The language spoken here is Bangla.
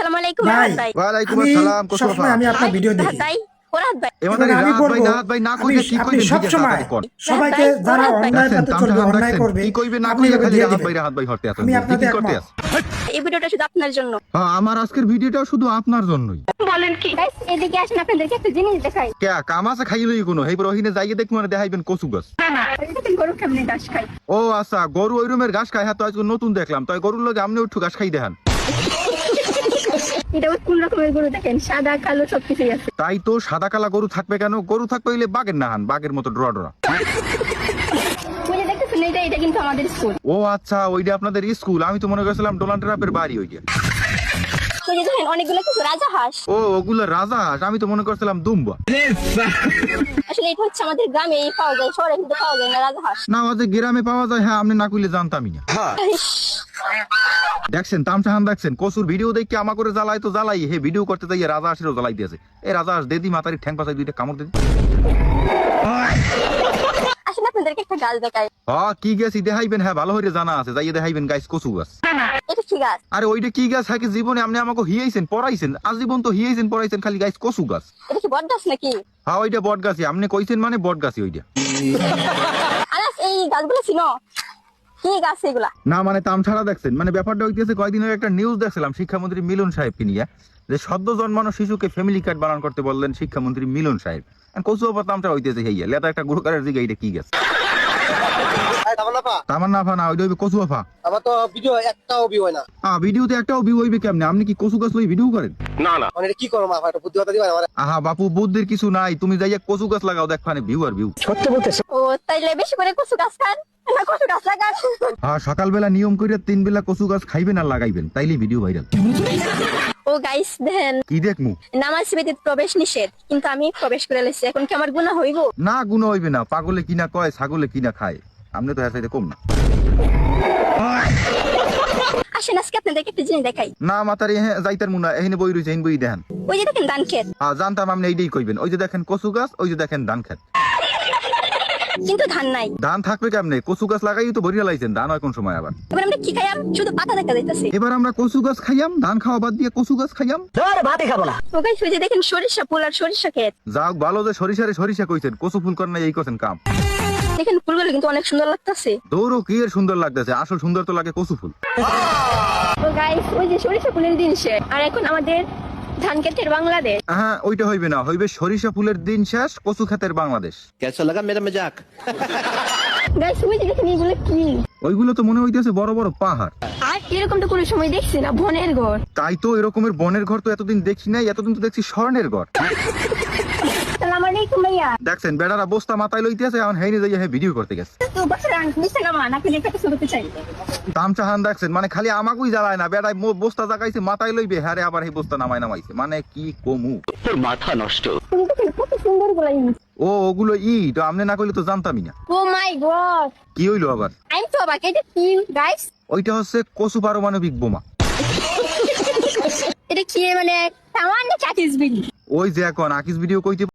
আসসালামু আলাইকুম ভাই, রাহাত ভাই। ওয়ালাইকুম আসসালাম কোসুফা সবসময় আমি আপনার ভিডিও দেখি। রাহাত ভাই, ও রাহাত ভাই। এমাদারি আমি রাহাত ভাই বলবো, রাহাত ভাই না কইলে কি আপনি কইবেন সবসময় তাড়াতাড়ি কোন সবাইকে রাহাত ভাই, যারা রাহাত ভাই। অন্যায় দেখছেন পথে চলবে, তামসা অন্যায় দেখছেন করবে, কি কইবে না আপনি কইলে এভাবে খালি দিয়ে রাহাত দিবেন। ভাই রাহাত ভাই হরতে আছেন আমি আপনাদের কি করতে একমত। আছে এই ভিডিওটা শুধু আপনার জন্য। হ্যাঁ আমার আজকের ভিডিওটাও শুধু আপনার জন্যই বলেন কি গাইস, এদিকে আসেন, আপনাদেরকে একটা জিনিস দেখাই। কে কাম আছে খাইলই কোনো হেই রহিনে যাইয়ে দেখু মানে দেখাইবেন কচু গাছ না এটা গরু কেমনে ঘাস খাই। ও আচ্ছা গরু ওই রুমের ঘাস খায় হ্যাঁ তো আজকে নতুন দেখলাম তাই গরুর লগে আমনে উঠু ঘাস খাই দেখান এটা কোন রকমের গরু দেখেন, সাদা কালো সবকিছুই আছে। তাই তো সাদা কালা গরু থাকবে কেন গরু থাকবে হইলে বাঘের না হান বাঘের মতো ডরা ডরা ওই যে দেখতেছেন, এটা কিন্তু আমাদের স্কুল। ও আচ্ছা ওইটা আপনাদের স্কুল আমি তো মনে করছিলাম ডোনাল্ড ট্রাম্পের বাড়ি ওইটা ওই যে দেখেন অনেকগুলো কিছু রাজা হাঁস। ও ওগুলো রাজা হাঁস আমি তো মনে করছিলাম দুম্বা আসলে এটা হচ্ছে আমাদের গ্রামে এই পাওয়া যায়, শহরে কিন্তু পাওয়া যায় না রাজা হাঁস। না আমাদের গ্রামে পাওয়া যায় হ্যাঁ আপনি না কইলে জানতামই না দেখছেন তামসাহান দেখছেন কসুর ভিডিও দেখে আমা করে জ্বালাই তো জ্বালাই হে ভিডিও করতে যাই রাজা হাঁসেরও জ্বালাই দিয়েছে এই রাজা হাঁস দেদি মাতারি ঠ্যাং পাশায় দুইটা কামড় দিদি আসলে আপনাদেরকে একটা গাছ দেখাই। হ্যাঁ কি গাছ দেখাইবেন হ্যাঁ ভালো হইরে জানা আছে যাইয়ে দেখাইবেন গাছ কচু গাছ এটা কি গাছ? আরে ওইটা কি গাছ হ্যাঁ কি জীবনে আপনি আমাকে হিয়াইছেন পড়াইছেন আজীবন তো হিয়াইছেন পড়াইছেন খালি গাছ কচু গাছ এটা কি বট গাছ নাকি? হ্যাঁ ওইটা বট গাছই আপনি কইছেন মানে বট গাছই ওইটা আনাস, এই গাছগুলো ছিল কি গাছ এগুলা? না মানে তাম ছাড়া দেখছেন মানে ব্যাপারটা হইতেছে কয়েকদিন আগে একটা নিউজ দেখছিলাম শিক্ষামন্ত্রী মিলন সাহেবকে নিয়ে যে সদ্য জন্মানো শিশুকে ফ্যামিলি কার্ড বানান করতে বললেন শিক্ষামন্ত্রী মিলন সাহেব কচু আবার তামটা হইতেছে হেইয়া লেতা একটা গুরুকারের দিকে এটা কি গেছে তামান্নাফা না ওইটা হইবে কচু আফা আমার তো ভিডিও একটাও ভিউ হয় না। ভিডিওতে একটাও ভিউ হইবে কেমনে আপনি কি কচু গাছ লই ভিডিও করেন মানে এটা কি করো মা, একটা বুদ্ধি কথা দিবা আমার। আহা বাপু বুদ্ধির কিছু নাই তুমি যাইয়া কচু গাছ লাগাও দেখবানে ভিউ আর ভিউ ও তাইলে বেশি করে কচু গাছ খান না কচু গাছ লাগান। হ্যাঁ সকালবেলা নিয়ম করে 3 বেলা কচু গাছ খাইবেন আর লাগাইবেন তাইলে ভিডিও ভাইরাল ও গাইস দেখেন, কি দেখমু নামাজ ব্যতীত প্রবেশ নিষেধ, কিন্তু আমি প্রবেশ করে লেছি, এখন কি আমার গুনাহ হইব? না গুণ হইবে না পাগলে কিনা কয় ছাগলে কিনা খায় আপনি তো হ্যাঁ চাইতে কম না আসেন আজকে আপনাদেরকে একটা জিনিস দেখাই। না মাতারি হ্যাঁ যাইতার মুনা এখানে বই রয়েছে এখানে বই দেখেন ওই যে দেখেন ধান ক্ষেত, জানতাম আপনি এইটাই কইবেন ওই যে দেখেন কচু গাছ ওই যে দেখেন ধান খেত কিন্তু ধান নাই। ধান থাকবে কেমনে কচু গাছ লাগাই তো ভরিয়া লাইছেন ধান হয় কোন সময় আবার এবার আমরা কি খাইয়াম, শুধু পাতা দেখা যাইতাছে। এবার আমরা কচু গাছ খাইয়াম ধান খাওয়া বাদ দিয়ে কচু গাছ খাইয়াম ও গাইস ওই যে দেখেন সরিষা ফুল আর সরিষা ক্ষেত। যাও ভালো যে সরিষারে সরিষা কইছেন কচু ফুল করেন না এই করছেন কাম দেখেন ফুলগুলো কিন্তু অনেক সুন্দর লাগতাছে। দৌড়ো কি এর সুন্দর লাগতেছে আসল সুন্দর তো লাগে কচু ফুল ও গাইস ওই যে সরিষা ফুলের দিন শেষ, আর এখন আমাদের ধান ক্ষেতের বাংলাদেশ। হ্যাঁ ওইটা হইবে না হইবে সরিষা ফুলের দিন শেষ কচু ক্ষেতের বাংলাদেশ कैसा लगा मेरा मजाक? গাইস ওই যে দেখেন এগুলো কি? ওইগুলো তো মনে হইতেছে বড় বড় পাহাড় আর এরকম তো কোনো সময় দেখছি না, বনের ঘর। তাই তো এরকমের বনের ঘর তো এতদিন দেখি নাই এতদিন তো দেখছি স্বর্ণের ঘর আসসালামু আলাইকুম ভাইয়া। দেখছেন বেড়ারা বস্তা মাথায় লইতেছে এখন হেইনে যাইয়া হে ভিডিও করতে গেছে তো বছর নিচে নামা নাকি একটা কিছু করতে চাই। তামচাহান দেখছেন মানে খালি আমাকেই জ্বালায় না বেড়ায় বস্তা জাগাইছে মাথায় লইবে হ্যারে আবার এই বস্তা নামাইছে মানে কি কমু তুমি দেখেন কত সুন্দর গুলাই। ও ওগুলো তো আমনে না কইলে তো জানতামই না ও মাই গড, কি হইলো আবার আমি তো অবাক, এটা কি গাইস? ওইটা হচ্ছে কচু পারমাণবিক বোমা এটা কি মানে সামান্য চাকিস বিল? ওই যে এখন আকিস ভিডিও কইতে